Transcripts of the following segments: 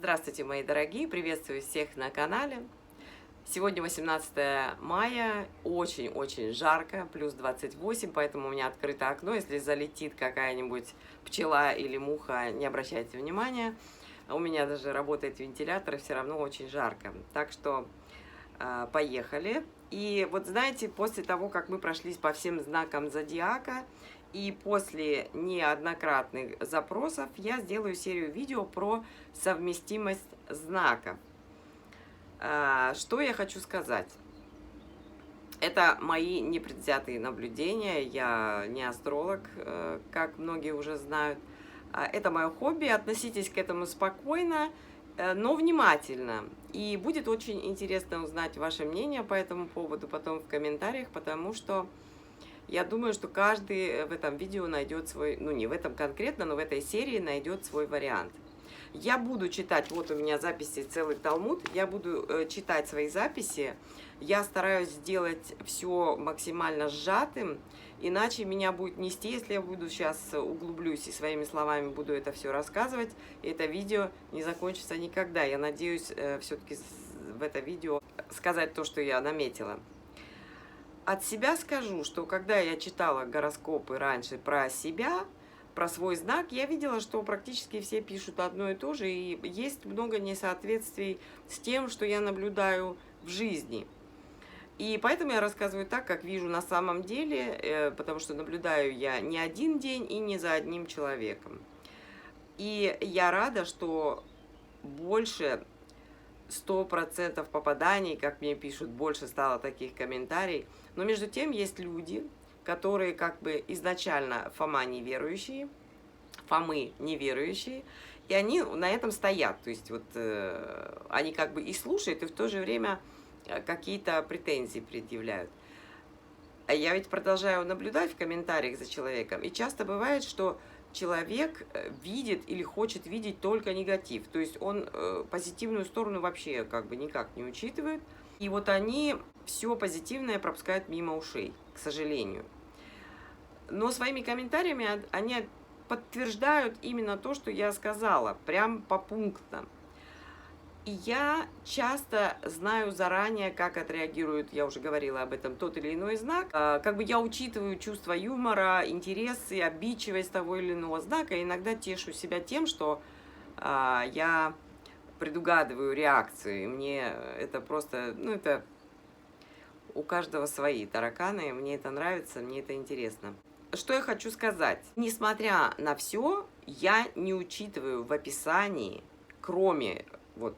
Здравствуйте, мои дорогие! Приветствую всех на канале. Сегодня 18 мая, очень-очень жарко, плюс 28, поэтому у меня открыто окно. Если залетит какая-нибудь пчела или муха, не обращайте внимания. У меня даже работает вентилятор, и все равно очень жарко. Так что поехали. И вот знаете, после того, как мы прошлись по всем знакам зодиака, и после неоднократных запросов я сделаю серию видео про совместимость знаков. Что я хочу сказать? Это мои непредвзятые наблюдения, я не астролог, как многие уже знают. Это мое хобби, относитесь к этому спокойно, но внимательно. И будет очень интересно узнать ваше мнение по этому поводу потом в комментариях, потому что я думаю, что каждый в этом видео найдет свой, ну не в этом конкретно, но в этой серии найдет свой вариант. Я буду читать, вот у меня записи целый талмуд, я буду читать свои записи. Я стараюсь сделать все максимально сжатым, иначе меня будет нести, если я буду сейчас углублюсь и своими словами буду это все рассказывать. И это видео не закончится никогда. Я надеюсь все-таки в это видео сказать то, что я наметила. От себя скажу, что когда я читала гороскопы раньше про себя, про свой знак, я видела, что практически все пишут одно и то же, и есть много несоответствий с тем, что я наблюдаю в жизни. И поэтому я рассказываю так, как вижу на самом деле, потому что наблюдаю я не один день и не за одним человеком. И я рада, что больше 100% попаданий, как мне пишут, больше стало таких комментариев. Но между тем есть люди, которые как бы изначально Фомы неверующие, и они на этом стоят. То есть вот они как бы и слушают, и в то же время какие-то претензии предъявляют. А я ведь продолжаю наблюдать в комментариях за человеком, и часто бывает, что человек видит или хочет видеть только негатив. То есть он позитивную сторону вообще как бы никак не учитывает. И вот они все позитивное пропускают мимо ушей, к сожалению. Но своими комментариями они подтверждают именно то, что я сказала, прям по пунктам. И я часто знаю заранее, как отреагирует, я уже говорила об этом, тот или иной знак. Как бы я учитываю чувство юмора, интересы, обидчивость того или иного знака. И иногда тешу себя тем, что я предугадываю реакции. Мне это просто, ну это у каждого свои тараканы. Мне это нравится, мне это интересно. Что я хочу сказать? Несмотря на все, я не учитываю в описании, кроме вот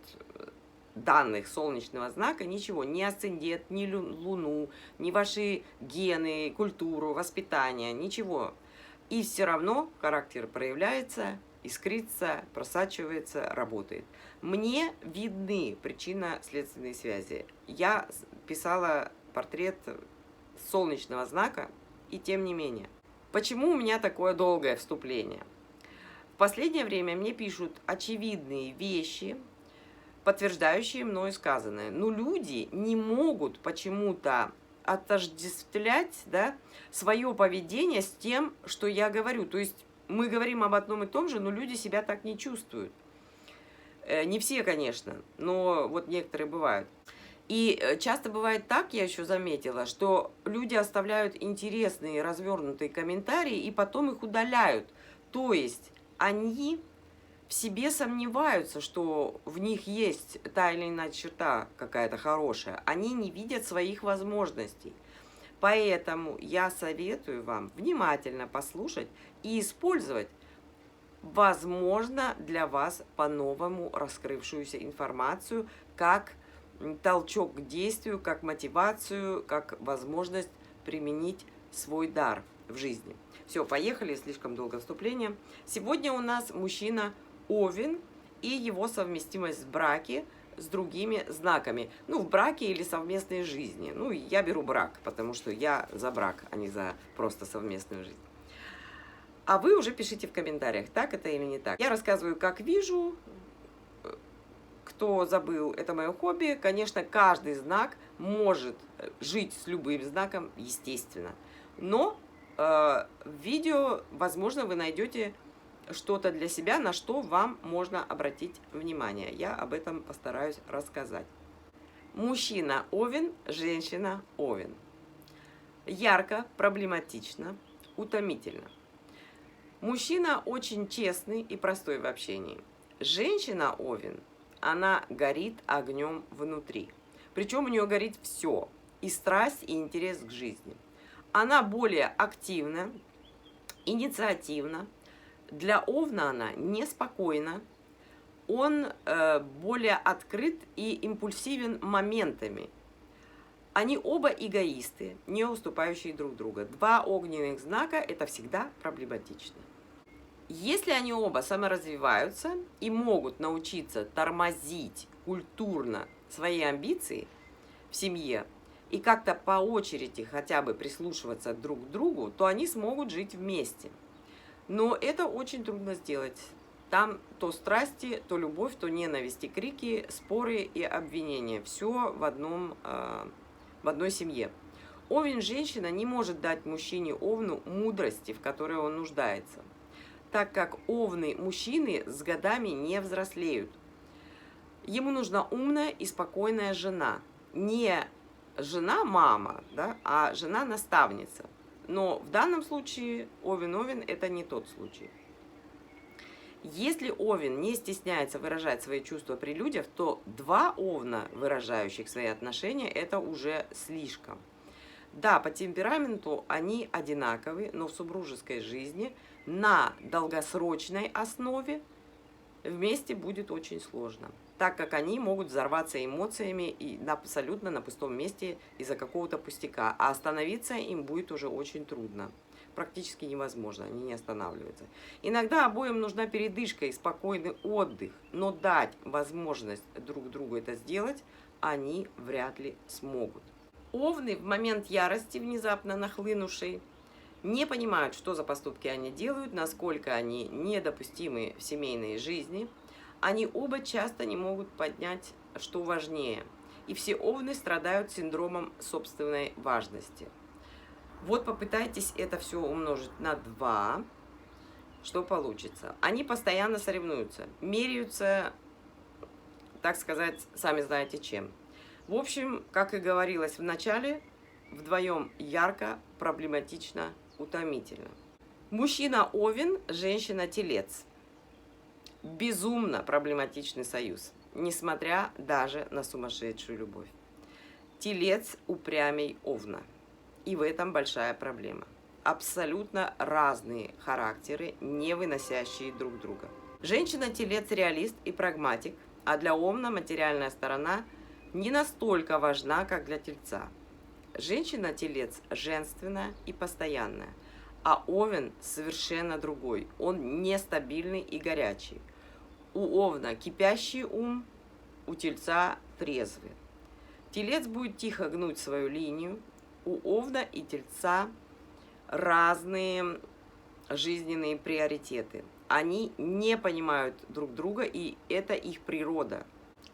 данных солнечного знака, ничего, ни асцендент, ни луну, ни ваши гены, культуру, воспитание, ничего. И все равно характер проявляется, искрится, просачивается, работает. Мне видны причинно-следственные связи. Я писала портрет солнечного знака, и тем не менее. Почему у меня такое долгое вступление? В последнее время мне пишут очевидные вещи, подтверждающие мною сказанное. Но люди не могут почему-то отождествлять, да, свое поведение с тем, что я говорю. То есть мы говорим об одном и том же, но люди себя так не чувствуют. Не все, конечно, но вот некоторые бывают. И часто бывает так, я еще заметила, что люди оставляют интересные развернутые комментарии и потом их удаляют. То есть они в себе сомневаются, что в них есть та или иная черта какая-то хорошая. Они не видят своих возможностей. Поэтому я советую вам внимательно послушать и использовать, возможно, для вас по-новому раскрывшуюся информацию, как толчок к действию, как мотивацию, как возможность применить свой дар в жизни. Все, поехали, слишком долго вступление. Сегодня у нас мужчина Овен и его совместимость в браке с другими знаками. Ну, в браке или совместной жизни. Ну, я беру брак, потому что я за брак, а не за просто совместную жизнь. А вы уже пишите в комментариях, так это или не так. Я рассказываю, как вижу. Кто забыл, это мое хобби. Конечно, каждый знак может жить с любым знаком, естественно. Но в видео, возможно, вы найдете что-то для себя, на что вам можно обратить внимание. Я об этом постараюсь рассказать. Мужчина Овен, женщина Овен. Ярко, проблематично, утомительно. Мужчина очень честный и простой в общении. Женщина Овен, она горит огнем внутри. Причем у нее горит все, и страсть, и интерес к жизни. Она более активна, инициативна. Для Овна она неспокойна. Он более открыт и импульсивен моментами. Они оба эгоисты, не уступающие друг другу. Два огненных знака – это всегда проблематично. Если они оба саморазвиваются и могут научиться тормозить культурно свои амбиции в семье и как-то по очереди хотя бы прислушиваться друг к другу, то они смогут жить вместе. Но это очень трудно сделать. Там то страсти, то любовь, то ненависть, и крики, споры и обвинения. Все в одной семье. Овен женщина не может дать мужчине Овну мудрости, в которой он нуждается, так как овны мужчины с годами не взрослеют. Ему нужна умная и спокойная жена. Не жена-мама, да, а жена-наставница. Но в данном случае Овен-Овен – это не тот случай. Если Овен не стесняется выражать свои чувства при людях, то два Овна, выражающих свои отношения, это уже слишком. Да, по темпераменту они одинаковы, но в супружеской жизни на долгосрочной основе вместе будет очень сложно, так как они могут взорваться эмоциями и абсолютно на пустом месте из-за какого-то пустяка, а остановиться им будет уже очень трудно. Практически невозможно, они не останавливаются. Иногда обоим нужна передышка и спокойный отдых, но дать возможность друг другу это сделать они вряд ли смогут. Овны в момент ярости, внезапно нахлынувшей, не понимают, что за поступки они делают, насколько они недопустимы в семейной жизни. Они оба часто не могут поднять, что важнее. И все овны страдают синдромом собственной важности. Вот попытайтесь это все умножить на 2, что получится. Они постоянно соревнуются, меряются, так сказать, сами знаете чем. В общем, как и говорилось в начале, вдвоем ярко, проблематично, утомительно. Мужчина Овен, женщина Телец. Безумно проблематичный союз, несмотря даже на сумасшедшую любовь. Телец упрямей Овна. И в этом большая проблема. Абсолютно разные характеры, не выносящие друг друга. Женщина-телец реалист и прагматик, а для Овна материальная сторона не настолько важна, как для тельца. Женщина-телец женственная и постоянная, а Овен совершенно другой. Он нестабильный и горячий. У Овна кипящий ум, у тельца трезвый. Телец будет тихо гнуть свою линию. У Овна и Тельца разные жизненные приоритеты. Они не понимают друг друга, и это их природа.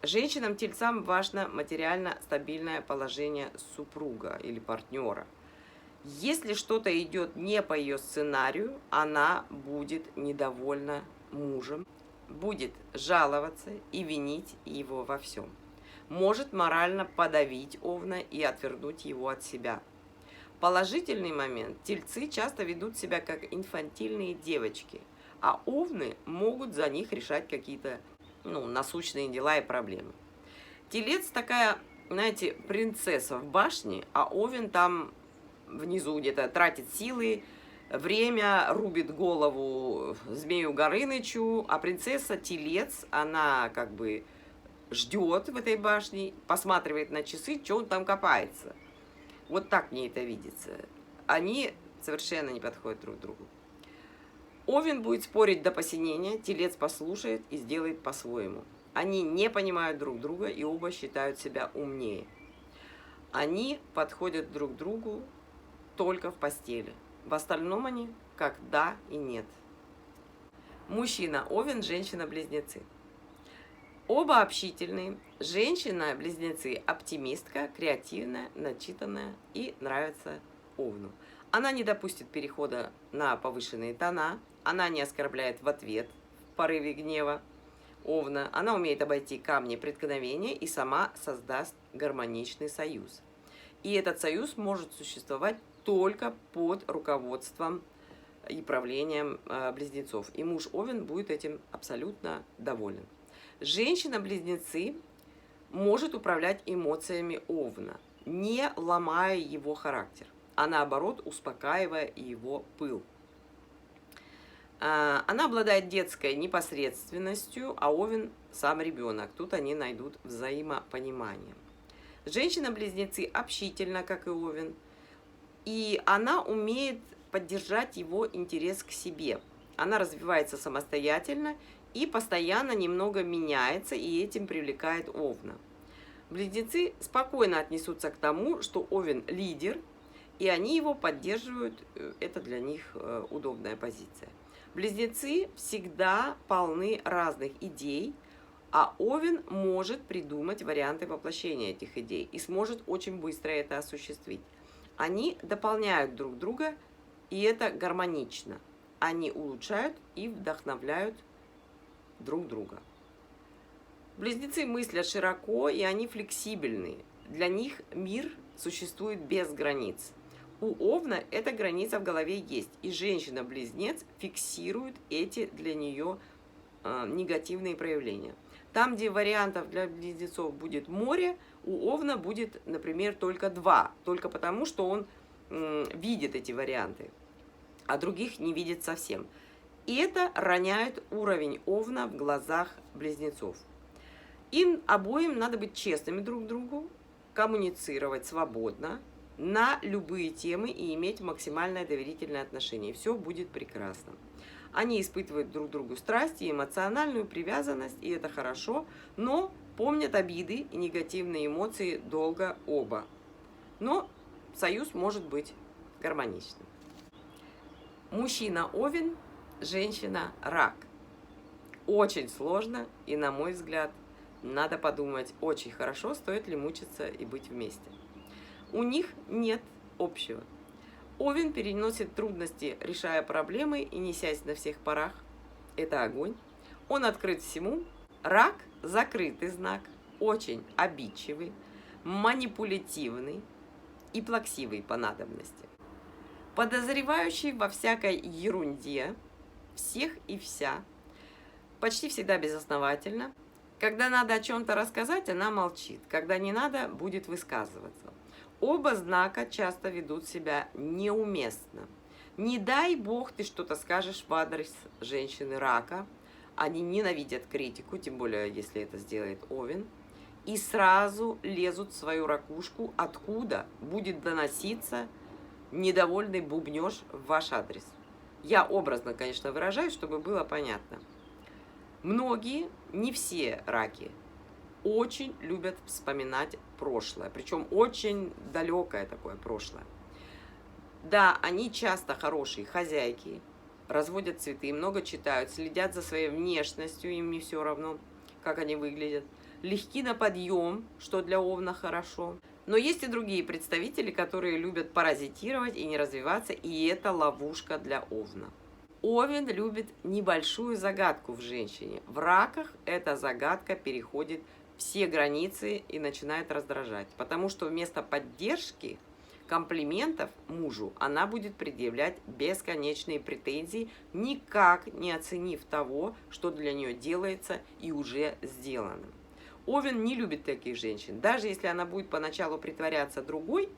Женщинам-тельцам важно материально стабильное положение супруга или партнера. Если что-то идет не по ее сценарию, она будет недовольна мужем, будет жаловаться и винить его во всем. Может морально подавить Овна и отвернуть его от себя. Положительный момент. Тельцы часто ведут себя как инфантильные девочки, а Овны могут за них решать какие-то насущные дела и проблемы. Телец такая, знаете, принцесса в башне, а Овен там внизу где-то тратит силы, время, рубит голову Змею Горынычу, а принцесса Телец, она как бы ждет в этой башне, посматривает на часы, что он там копается. Вот так мне это видится. Они совершенно не подходят друг к другу. Овен будет спорить до посинения, Телец послушает и сделает по-своему. Они не понимают друг друга и оба считают себя умнее. Они подходят друг к другу только в постели. В остальном они как да и нет. Мужчина Овен, женщина-близнецы. Оба общительные. Женщина-близнецы оптимистка, креативная, начитанная и нравится Овну. Она не допустит перехода на повышенные тона. Она не оскорбляет в ответ в порыве гнева Овна. Она умеет обойти камни преткновения и сама создаст гармоничный союз. И этот союз может существовать только под руководством и правлением близнецов. И муж Овен будет этим абсолютно доволен. Женщина-близнецы может управлять эмоциями Овна, не ломая его характер, а наоборот успокаивая его пыл. Она обладает детской непосредственностью, а Овен сам ребенок. Тут они найдут взаимопонимание. Женщина-близнецы общительна, как и Овен, и она умеет поддержать его интерес к себе. Она развивается самостоятельно и постоянно немного меняется, и этим привлекает Овна. Близнецы спокойно отнесутся к тому, что Овен лидер, и они его поддерживают, это для них удобная позиция. Близнецы всегда полны разных идей, а Овен может придумать варианты воплощения этих идей и сможет очень быстро это осуществить. Они дополняют друг друга, и это гармонично. Они улучшают и вдохновляют друг друга. Близнецы мыслят широко, и они флексибельны. Для них мир существует без границ. У Овна эта граница в голове есть, и женщина-близнец фиксирует эти для нее негативные проявления. Там, где вариантов для близнецов будет море, у Овна будет, например, только 2, только потому, что он видит эти варианты, а других не видит совсем. И это роняет уровень Овна в глазах близнецов. Им обоим надо быть честными друг к другу, коммуницировать свободно на любые темы и иметь максимальное доверительное отношение. И все будет прекрасно. Они испытывают друг другу страсть и эмоциональную привязанность, и это хорошо, но помнят обиды и негативные эмоции долго оба. Но союз может быть гармоничным. Мужчина Овен, женщина Рак. Очень сложно, и, на мой взгляд, надо подумать очень хорошо, стоит ли мучиться и быть вместе. У них нет общего. Овен переносит трудности, решая проблемы и несясь на всех парах. Это огонь. Он открыт всему. Рак – закрытый знак, очень обидчивый, манипулятивный и плаксивый по надобности. Подозревающий во всякой ерунде всех и вся, почти всегда безосновательно. Когда надо о чем-то рассказать, она молчит. Когда не надо, будет высказываться. Оба знака часто ведут себя неуместно. Не дай бог ты что-то скажешь в адрес женщины Рака. Они ненавидят критику, тем более, если это сделает Овен. И сразу лезут в свою ракушку, откуда будет доноситься недовольный бубнеж в ваш адрес. Я образно, конечно, выражаюсь, чтобы было понятно. Многие, не все раки, очень любят вспоминать прошлое, причем очень далекое такое прошлое. Да, они часто хорошие хозяйки, разводят цветы, много читают, следят за своей внешностью, им не все равно, как они выглядят. Легки на подъем, что для Овна хорошо. Но есть и другие представители, которые любят паразитировать и не развиваться, и это ловушка для Овна. Овен любит небольшую загадку в женщине. В раках эта загадка переходит все границы и начинает раздражать, потому что вместо поддержки, комплиментов мужу она будет предъявлять бесконечные претензии, никак не оценив того, что для нее делается и уже сделано. Овен не любит таких женщин. Даже если она будет поначалу притворяться другой,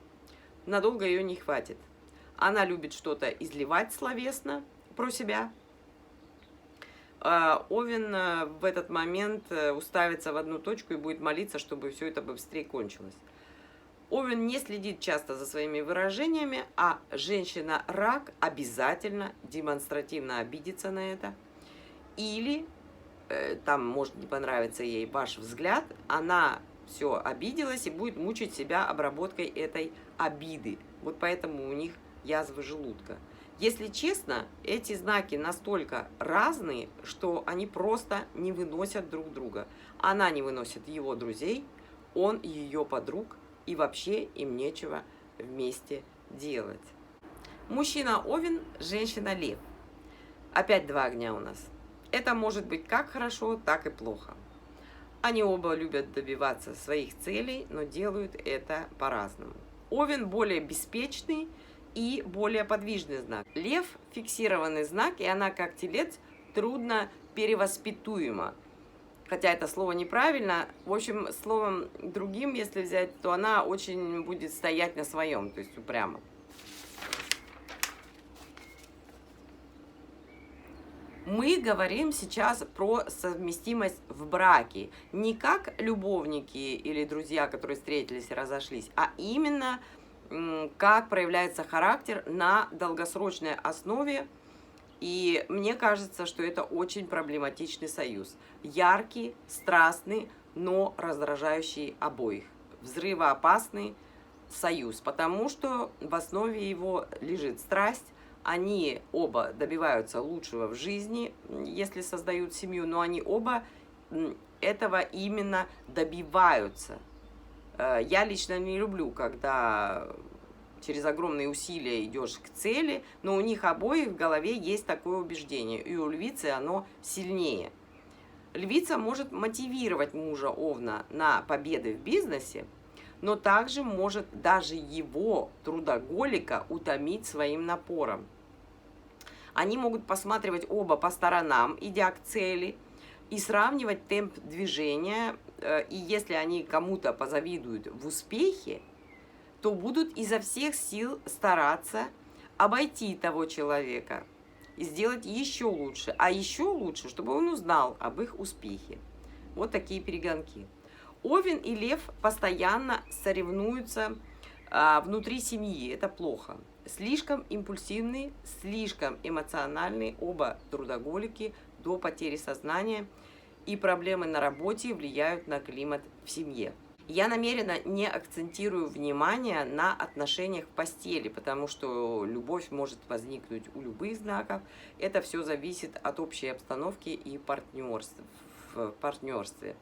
надолго ее не хватит. Она любит что-то изливать словесно про себя. Овен в этот момент уставится в одну точку и будет молиться, чтобы все это быстрее кончилось. Овен не следит часто за своими выражениями, а женщина-рак обязательно демонстративно обидится на это. Или там может не понравиться ей ваш взгляд, она все обиделась и будет мучить себя обработкой этой обиды. Вот поэтому у них язвы желудка. Если честно, эти знаки настолько разные, что они просто не выносят друг друга. Она не выносит его друзей, он ее подруг, и вообще им нечего вместе делать. Мужчина Овен, женщина Лев. Опять два огня у нас. Это может быть как хорошо, так и плохо. Они оба любят добиваться своих целей, но делают это по-разному. Овен более беспечный и более подвижный знак. Лев – фиксированный знак, и она, как телец, трудно перевоспитуема. Хотя это слово неправильно. В общем, словом другим, если взять, то она очень будет стоять на своем, то есть упрямо. Мы говорим сейчас про совместимость в браке. Не как любовники или друзья, которые встретились и разошлись, а именно как проявляется характер на долгосрочной основе. И мне кажется, что это очень проблематичный союз. Яркий, страстный, но раздражающий обоих. Взрывоопасный союз, потому что в основе его лежит страсть. Они оба добиваются лучшего в жизни, если создают семью, но они оба этого именно добиваются. Я лично не люблю, когда через огромные усилия идешь к цели, но у них обоих в голове есть такое убеждение, и у львицы оно сильнее. Львица может мотивировать мужа Овна на победы в бизнесе, но также может даже его, трудоголика, утомить своим напором. Они могут посматривать оба по сторонам, идя к цели, и сравнивать темп движения, и если они кому-то позавидуют в успехе, то будут изо всех сил стараться обойти того человека и сделать еще лучше. А еще лучше, чтобы он узнал об их успехе. Вот такие перегонки. Овен и Лев постоянно соревнуются внутри семьи. Это плохо. Слишком импульсивные, слишком эмоциональные, оба трудоголики до потери сознания. И проблемы на работе влияют на климат в семье. Я намеренно не акцентирую внимание на отношениях в постели, потому что любовь может возникнуть у любых знаков. Это все зависит от общей обстановки и в партнерстве,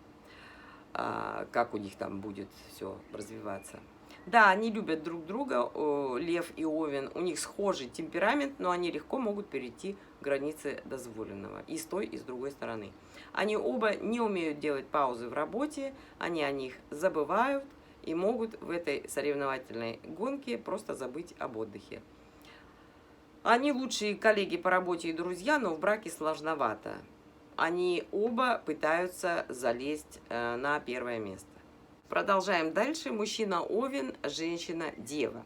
как у них там будет все развиваться. Да, они любят друг друга, Лев и Овен, у них схожий темперамент, но они легко могут перейти границы дозволенного и с той, и с другой стороны. Они оба не умеют делать паузы в работе, они о них забывают и могут в этой соревновательной гонке просто забыть об отдыхе. Они лучшие коллеги по работе и друзья, но в браке сложновато. Они оба пытаются залезть на первое место. Продолжаем дальше. Мужчина Овен, женщина Дева.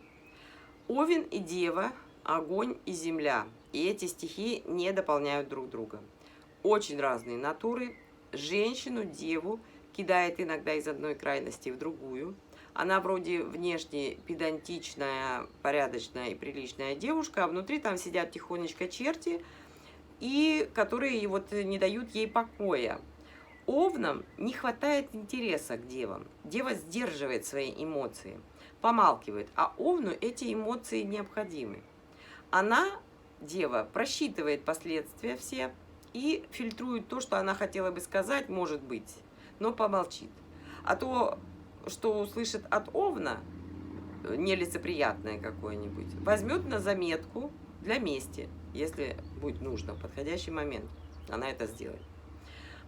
Овен и Дева – огонь и земля. И эти стихии не дополняют друг друга. Очень разные натуры. Женщину, Деву, кидает иногда из одной крайности в другую. Она вроде внешне педантичная, порядочная и приличная девушка, а внутри там сидят тихонечко черти, и которые вот не дают ей покоя. Овнам не хватает интереса к девам. Дева сдерживает свои эмоции, помалкивает, а Овну эти эмоции необходимы. Она, Дева, просчитывает последствия все и фильтрует то, что она хотела бы сказать, может быть, но помолчит. А то, что услышит от Овна, нелицеприятное какое-нибудь, возьмет на заметку для мести, если будет нужно в подходящий момент. Она это сделает.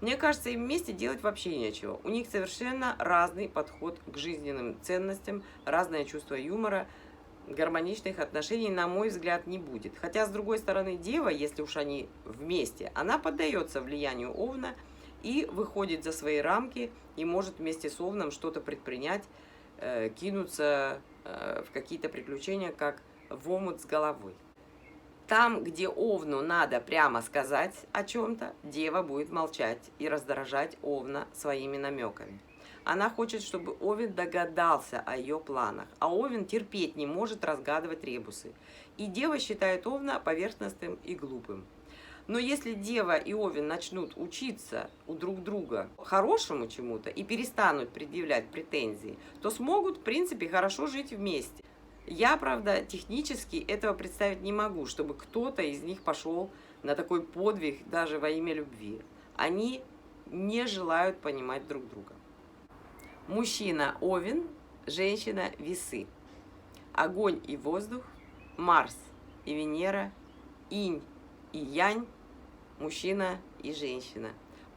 Мне кажется, им вместе делать вообще нечего. У них совершенно разный подход к жизненным ценностям, разное чувство юмора, гармоничных отношений, на мой взгляд, не будет. Хотя, с другой стороны, Дева, если уж они вместе, она поддается влиянию Овна и выходит за свои рамки и может вместе с Овном что-то предпринять, кинуться в какие-то приключения, как в омут с головой. Там, где Овну надо прямо сказать о чем-то, Дева будет молчать и раздражать Овна своими намеками. Она хочет, чтобы Овен догадался о ее планах, а Овен терпеть не может разгадывать ребусы. И Дева считает Овна поверхностным и глупым. Но если Дева и Овен начнут учиться у друг друга хорошему чему-то и перестанут предъявлять претензии, то смогут, в принципе, хорошо жить вместе. Я, правда, технически этого представить не могу, чтобы кто-то из них пошел на такой подвиг даже во имя любви. Они не желают понимать друг друга. Мужчина Овен, женщина Весы. Огонь и воздух, Марс и Венера, Инь и Янь, мужчина и женщина.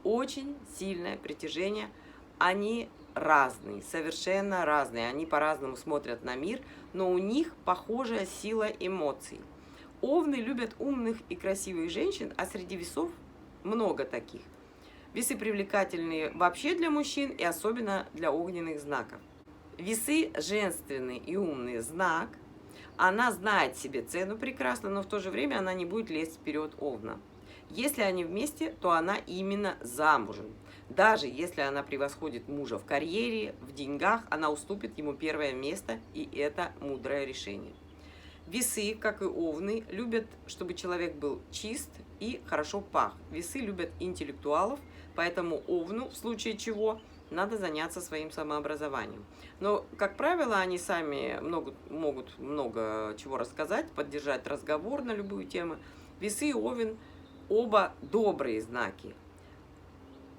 Очень сильное притяжение. Они разные, совершенно разные. Они по-разному смотрят на мир, но у них похожая сила эмоций. Овны любят умных и красивых женщин, а среди весов много таких. Весы привлекательные вообще для мужчин и особенно для огненных знаков. Весы женственный и умный знак. Она знает себе цену прекрасно, но в то же время она не будет лезть вперед овна. Если они вместе, то она именно замужем. Даже если она превосходит мужа в карьере, в деньгах, она уступит ему первое место, и это мудрое решение. Весы, как и овны, любят, чтобы человек был чист и хорошо пах. Весы любят интеллектуалов, поэтому овну, в случае чего, надо заняться своим самообразованием. Но, как правило, они сами могут много чего рассказать, поддержать разговор на любую тему. Весы и овен оба добрые знаки.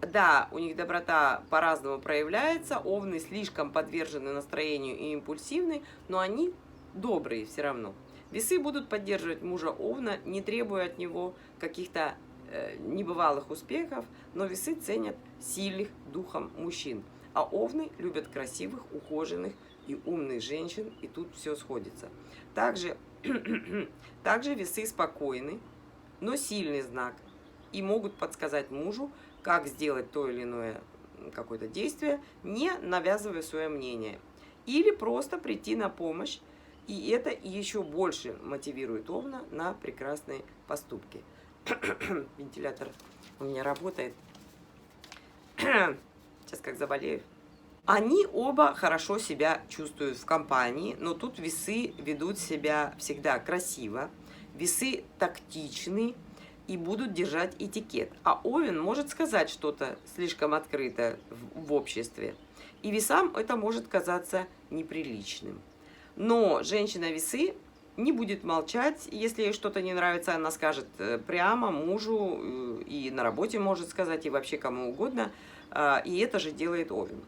Да, у них доброта по-разному проявляется, овны слишком подвержены настроению и импульсивны, но они добрые все равно. Весы будут поддерживать мужа овна, не требуя от него каких-то небывалых успехов, но весы ценят сильных духом мужчин, а овны любят красивых, ухоженных и умных женщин, и тут все сходится. Также весы спокойны, но сильный знак, и могут подсказать мужу, как сделать то или иное какое-то действие, не навязывая свое мнение, или просто прийти на помощь, и это еще больше мотивирует овна на прекрасные поступки. Вентилятор у меня работает. Сейчас как заболею. Они оба хорошо себя чувствуют в компании, но тут весы ведут себя всегда красиво, весы тактичны и будут держать этикет. А овен может сказать что-то слишком открыто в обществе, и весам это может казаться неприличным. Но женщина-весы не будет молчать, если ей что-то не нравится, она скажет прямо мужу, и на работе может сказать, и вообще кому угодно, и это же делает овен.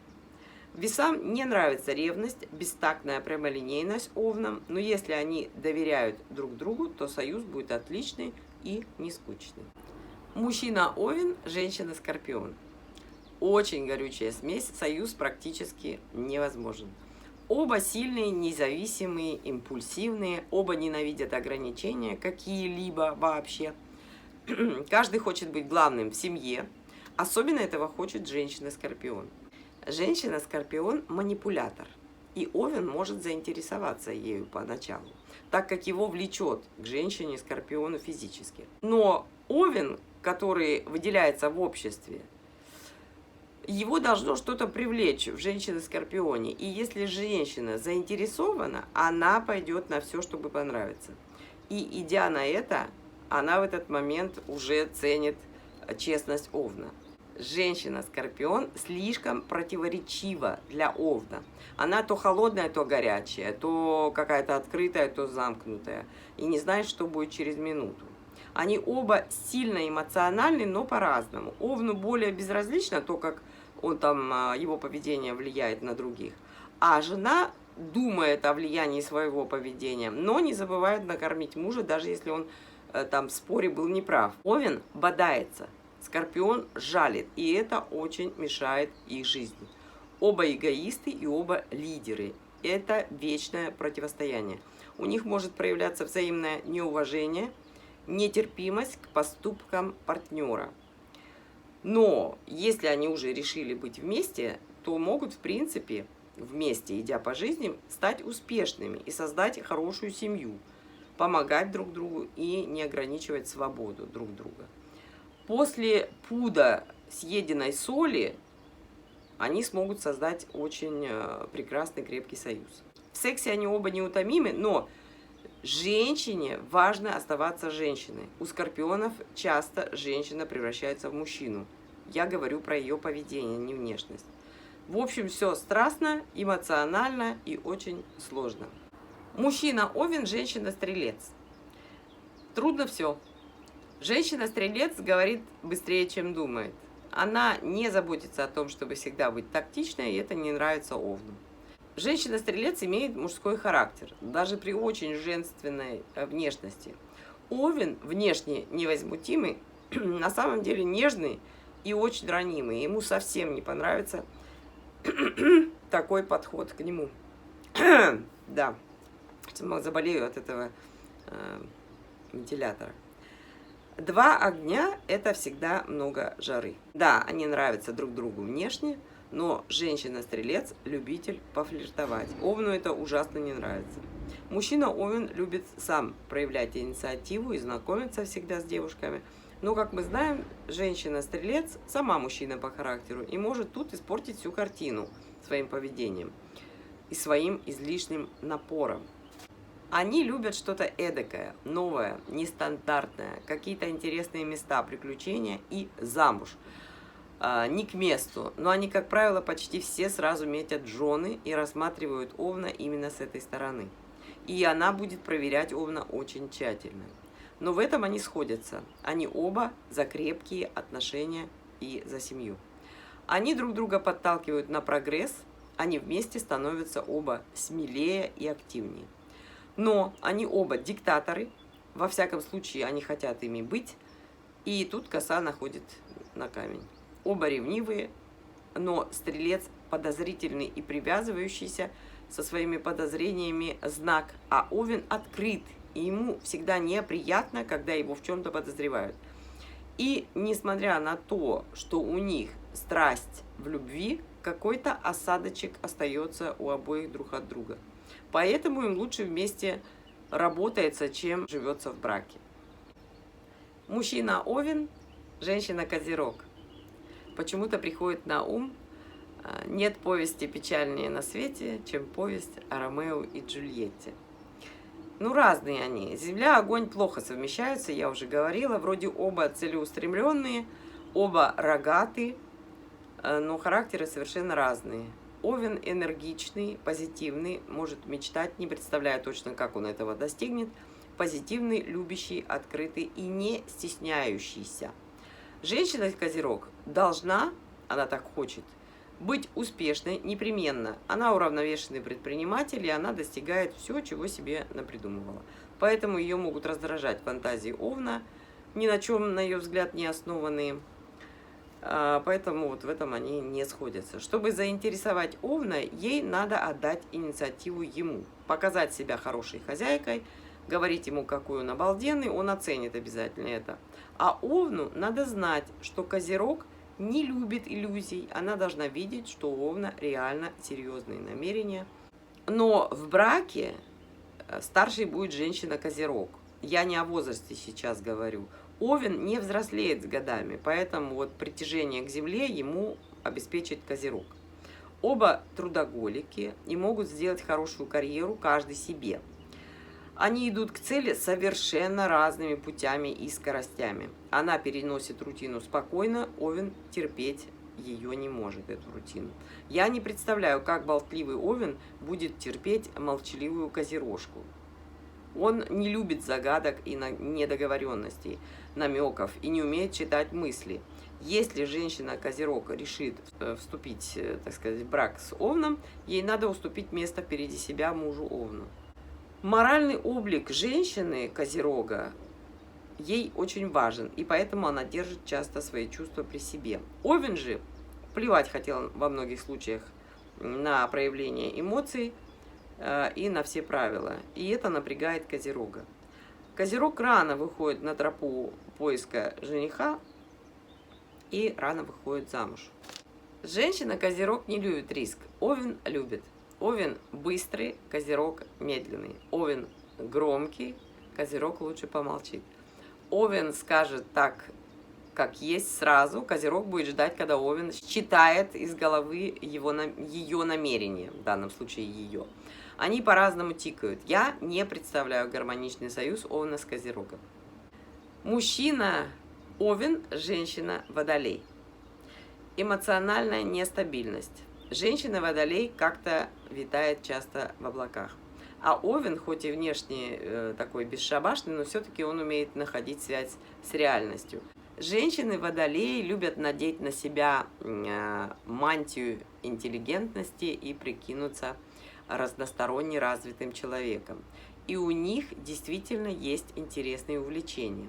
Весам не нравится ревность, бестактная прямолинейность овнам, но если они доверяют друг другу, то союз будет отличный и не скучный. Мужчина-овен, женщина-скорпион. Очень горючая смесь, союз практически невозможен. Оба сильные, независимые, импульсивные, оба ненавидят ограничения какие-либо вообще. Каждый хочет быть главным в семье, особенно этого хочет женщина-скорпион. Женщина-скорпион – манипулятор, и овен может заинтересоваться ею поначалу, так как его влечет к женщине-скорпиону физически. Но овен, который выделяется в обществе, его должно что-то привлечь в женщине-скорпионе. И если женщина заинтересована, она пойдет на все, чтобы понравиться. И идя на это, она в этот момент уже ценит честность овна. Женщина-скорпион слишком противоречива для овна. Она то холодная, то горячая, то какая-то открытая, то замкнутая. И не знает, что будет через минуту. Они оба сильно эмоциональны, но по-разному. Овну более безразлично то, как его поведение влияет на других. А жена думает о влиянии своего поведения, но не забывает накормить мужа, даже если он в споре был неправ. Овен бодается, скорпион жалит, и это очень мешает их жизни. Оба эгоисты и оба лидеры. Это вечное противостояние. У них может проявляться взаимное неуважение, нетерпимость к поступкам партнера. Но если они уже решили быть вместе, то могут, в принципе, вместе, идя по жизни, стать успешными и создать хорошую семью, помогать друг другу и не ограничивать свободу друг друга. После пуда съеденной соли они смогут создать очень прекрасный крепкий союз. В сексе они оба неутомимы, но женщине важно оставаться женщиной. У скорпионов часто женщина превращается в мужчину. Я говорю про ее поведение, не внешность. В общем, все страстно, эмоционально и очень сложно. Мужчина-овен, женщина-стрелец. Трудно все. Женщина-стрелец говорит быстрее, чем думает. Она не заботится о том, чтобы всегда быть тактичной, и это не нравится овну. Женщина-стрелец имеет мужской характер, даже при очень женственной внешности. Овен внешне невозмутимый, на самом деле нежный и очень ранимый. Ему совсем не понравится такой подход к нему. Да, заболею от этого вентилятора. Два огня – это всегда много жары. Да, они нравятся друг другу внешне, но женщина-стрелец – любитель пофлиртовать. Овну это ужасно не нравится. Мужчина-овен любит сам проявлять инициативу и знакомиться всегда с девушками. Но, как мы знаем, женщина-стрелец сама мужчина по характеру и может тут испортить всю картину своим поведением и своим излишним напором. Они любят что-то эдакое, новое, нестандартное, какие-то интересные места, приключения и замуж. Не к месту, но они, как правило, почти все сразу метят жены и рассматривают Овна именно с этой стороны. И она будет проверять Овна очень тщательно. Но в этом они сходятся. Они оба за крепкие отношения и за семью. Они друг друга подталкивают на прогресс, они вместе становятся оба смелее и активнее. Но они оба диктаторы, во всяком случае они хотят ими быть, и тут коса находит на камень. Оба ревнивые, но стрелец подозрительный и привязывающийся со своими подозрениями знак, а Овен открыт, и ему всегда неприятно, когда его в чем-то подозревают. И несмотря на то, что у них страсть в любви, какой-то осадочек остается у обоих друг от друга. Поэтому им лучше вместе работается, чем живется в браке. Мужчина-овен, женщина-козерог. Почему-то приходит на ум: нет повести печальнее на свете, чем повесть о Ромео и Джульетте. Ну, разные они. Земля и огонь плохо совмещаются, я уже говорила. Вроде оба целеустремленные, оба рогатые, но характеры совершенно разные. Овен энергичный, позитивный, может мечтать, не представляя точно, как он этого достигнет. Позитивный, любящий, открытый и не стесняющийся. Женщина-козерог должна, она так хочет, быть успешной непременно. Она уравновешенный предприниматель, и она достигает все, чего себе напридумывала. Поэтому ее могут раздражать фантазии Овна, ни на чем, на ее взгляд, не основанные. Поэтому вот в этом они не сходятся. Чтобы заинтересовать Овна, ей надо отдать инициативу ему, показать себя хорошей хозяйкой, говорить ему, какой он обалденный, он оценит обязательно это. А Овну надо знать, что козерог не любит иллюзий, она должна видеть, что у Овна реально серьезные намерения. Но в браке старшей будет женщина-козерог. Я не о возрасте сейчас говорю. Овен не взрослеет с годами, поэтому вот притяжение к земле ему обеспечит козерог. Оба трудоголики и могут сделать хорошую карьеру каждый себе. Они идут к цели совершенно разными путями и скоростями. Она переносит рутину спокойно, Овен терпеть ее не может, эту рутину. Я не представляю, как болтливый Овен будет терпеть молчаливую козерожку. Он не любит загадок и недоговоренностей, намеков и не умеет читать мысли. Если женщина-козерог решит вступить, так сказать, в брак с Овном, ей надо уступить место впереди себя мужу Овну. Моральный облик женщины-козерога ей очень важен, и поэтому она держит часто свои чувства при себе. Овен же плевать хотел во многих случаях на проявление эмоций и на все правила, и это напрягает козерога. Козерог рано выходит на тропу поиска жениха и рано выходит замуж. Женщина-козерог не любит риск, Овен любит. Овен быстрый, козерог медленный. Овен громкий, козерог лучше помолчит. Овен скажет так, как есть сразу, козерог будет ждать, когда Овен считает из головы ее намерения, в данном случае ее. Они по-разному тикают. Я не представляю гармоничный союз Овна с козерогом. Мужчина Овен, женщина Водолей. Эмоциональная нестабильность. Женщина-водолей как-то витает часто в облаках. А Овен, хоть и внешне такой бесшабашный, но все-таки он умеет находить связь с реальностью. Женщины-водолеи любят надеть на себя мантию интеллигентности и прикинуться разносторонне развитым человеком. И у них действительно есть интересные увлечения.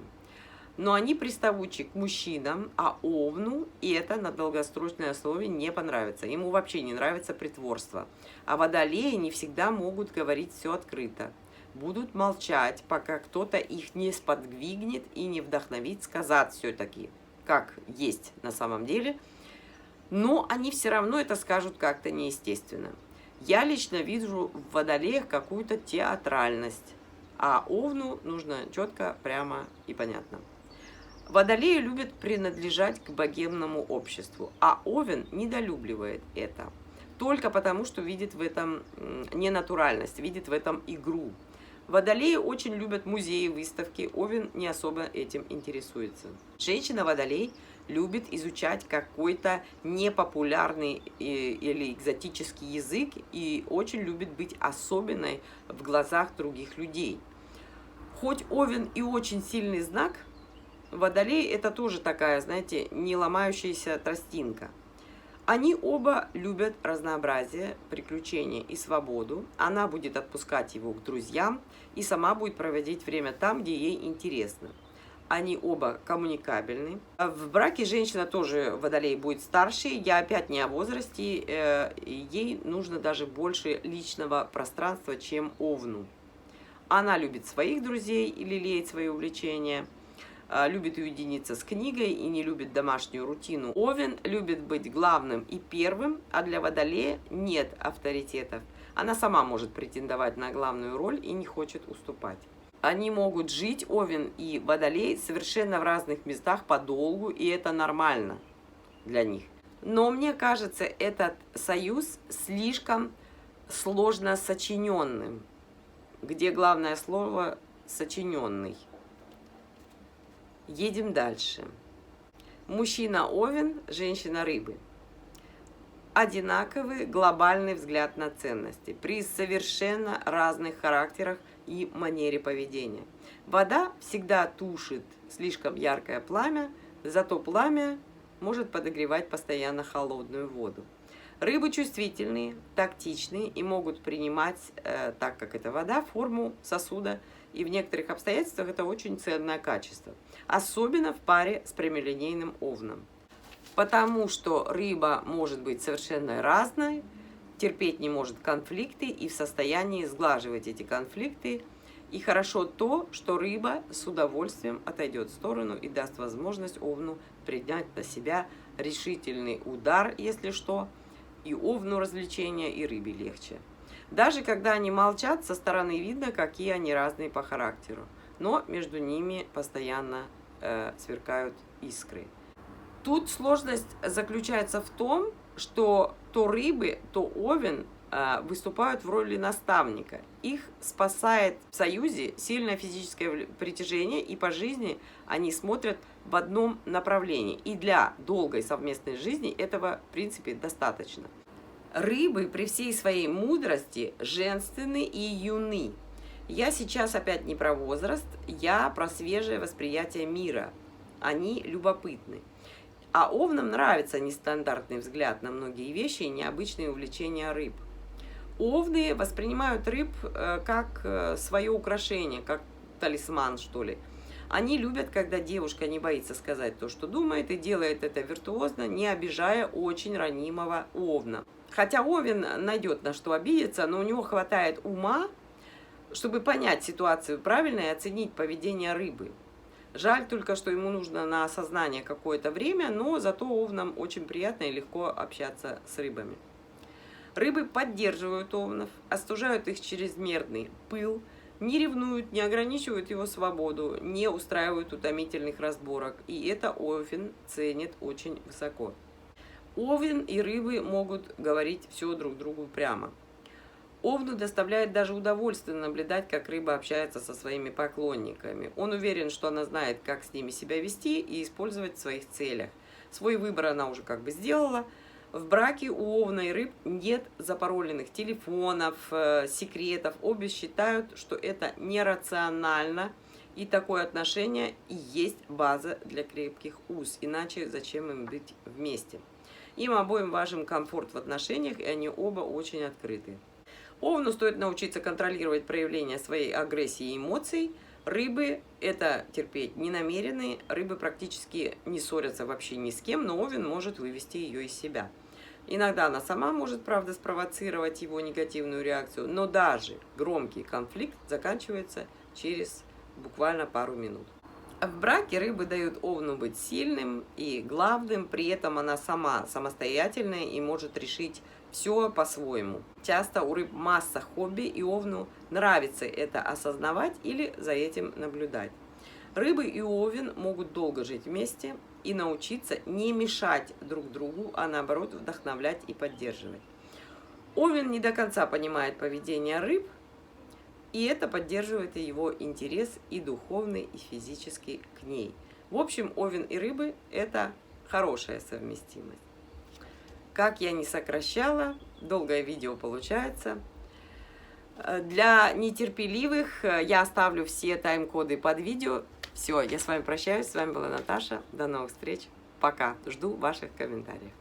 Но они приставучи к мужчинам, а Овну это на долгосрочной основе не понравится. Ему вообще не нравится притворство. А Водолеи не всегда могут говорить все открыто. Будут молчать, пока кто-то их не сподвигнет и не вдохновит сказать все-таки, как есть на самом деле. Но они все равно это скажут как-то неестественно. Я лично вижу в Водолеях какую-то театральность, а Овну нужно четко, прямо и понятно. Водолеи любят принадлежать к богемному обществу, а Овен недолюбливает это. Только потому, что видит в этом ненатуральность, видит в этом игру. Водолеи очень любят музеи, выставки, Овен не особо этим интересуется. Женщина-водолей любит изучать какой-то непопулярный или экзотический язык и очень любит быть особенной в глазах других людей. Хоть Овен и очень сильный знак, Водолей это тоже такая, знаете, не ломающаяся тростинка. Они оба любят разнообразие, приключения и свободу. Она будет отпускать его к друзьям и сама будет проводить время там, где ей интересно. Они оба коммуникабельны. В браке женщина тоже, Водолей, будет старше. Я опять не о возрасте. Ей нужно даже больше личного пространства, чем Овну. Она любит своих друзей и лелеет свои увлечения. Любит уединиться с книгой и не любит домашнюю рутину. Овен любит быть главным и первым, а для Водолея нет авторитетов. Она сама может претендовать на главную роль и не хочет уступать. Они могут жить, Овен и Водолей, совершенно в разных местах подолгу, и это нормально для них. Но мне кажется, этот союз слишком сложно сочиненным, где главное слово «сочиненный». Едем дальше. Мужчина Овен, женщина Рыбы. Одинаковый глобальный взгляд на ценности при совершенно разных характерах и манере поведения. Вода всегда тушит слишком яркое пламя, зато пламя может подогревать постоянно холодную воду. Рыбы чувствительные, тактичные и могут принимать, так как это вода, форму сосуда, и в некоторых обстоятельствах это очень ценное качество. Особенно в паре с прямолинейным Овном. Потому что рыба может быть совершенно разной, терпеть не может конфликты и в состоянии сглаживать эти конфликты. И хорошо то, что рыба с удовольствием отойдет в сторону и даст возможность Овну принять на себя решительный удар, если что. И Овну развлечения, и рыбе легче. Даже когда они молчат, со стороны видно, какие они разные по характеру. Но между ними постоянно сверкают искры. Тут сложность заключается в том, что то рыбы, то Овен выступают в роли наставника. Их спасает в союзе сильное физическое притяжение, и по жизни они смотрят в одном направлении. И для долгой совместной жизни этого, в принципе, достаточно. Рыбы при всей своей мудрости женственны и юны. Я сейчас опять не про возраст, я про свежее восприятие мира. Они любопытны. А овнам нравится нестандартный взгляд на многие вещи и необычные увлечения рыб. Овны воспринимают рыб как свое украшение, как талисман, что ли. Они любят, когда девушка не боится сказать то, что думает, и делает это виртуозно, не обижая очень ранимого овна. Хотя Овен найдет на что обидеться, но у него хватает ума, чтобы понять ситуацию правильно и оценить поведение рыбы. Жаль только, что ему нужно на осознание какое-то время, но зато овнам очень приятно и легко общаться с рыбами. Рыбы поддерживают овнов, остужают их чрезмерный пыл, не ревнуют, не ограничивают его свободу, не устраивают утомительных разборок. И это Овен ценит очень высоко. Овен и рыбы могут говорить все друг другу прямо. Овну доставляет даже удовольствие наблюдать, как рыба общается со своими поклонниками. Он уверен, что она знает, как с ними себя вести и использовать в своих целях. Свой выбор она уже как бы сделала. В браке у овна и рыб нет запароленных телефонов, секретов. Обе считают, что это нерационально, и такое отношение и есть база для крепких уз. Иначе зачем им быть вместе? Им обоим важен комфорт в отношениях, и они оба очень открыты. Овну стоит научиться контролировать проявление своей агрессии и эмоций, Рыбы это терпеть не намерены, рыбы практически не ссорятся вообще ни с кем, но Овен может вывести ее из себя. Иногда она сама может, правда, спровоцировать его негативную реакцию, но даже громкий конфликт заканчивается через буквально пару минут. В браке рыбы дают Овну быть сильным и главным, при этом она сама самостоятельная и может решить все по-своему. Часто у рыб масса хобби, и Овну нравится это осознавать или за этим наблюдать. Рыбы и Овен могут долго жить вместе и научиться не мешать друг другу, а наоборот вдохновлять и поддерживать. Овен не до конца понимает поведение рыб, и это поддерживает его интерес и духовный, и физический к ней. В общем, Овен и рыбы – это хорошая совместимость. Как я не сокращала, долгое видео получается. Для нетерпеливых я оставлю все тайм-коды под видео. Все, я с вами прощаюсь. С вами была Наташа. До новых встреч. Пока. Жду ваших комментариев.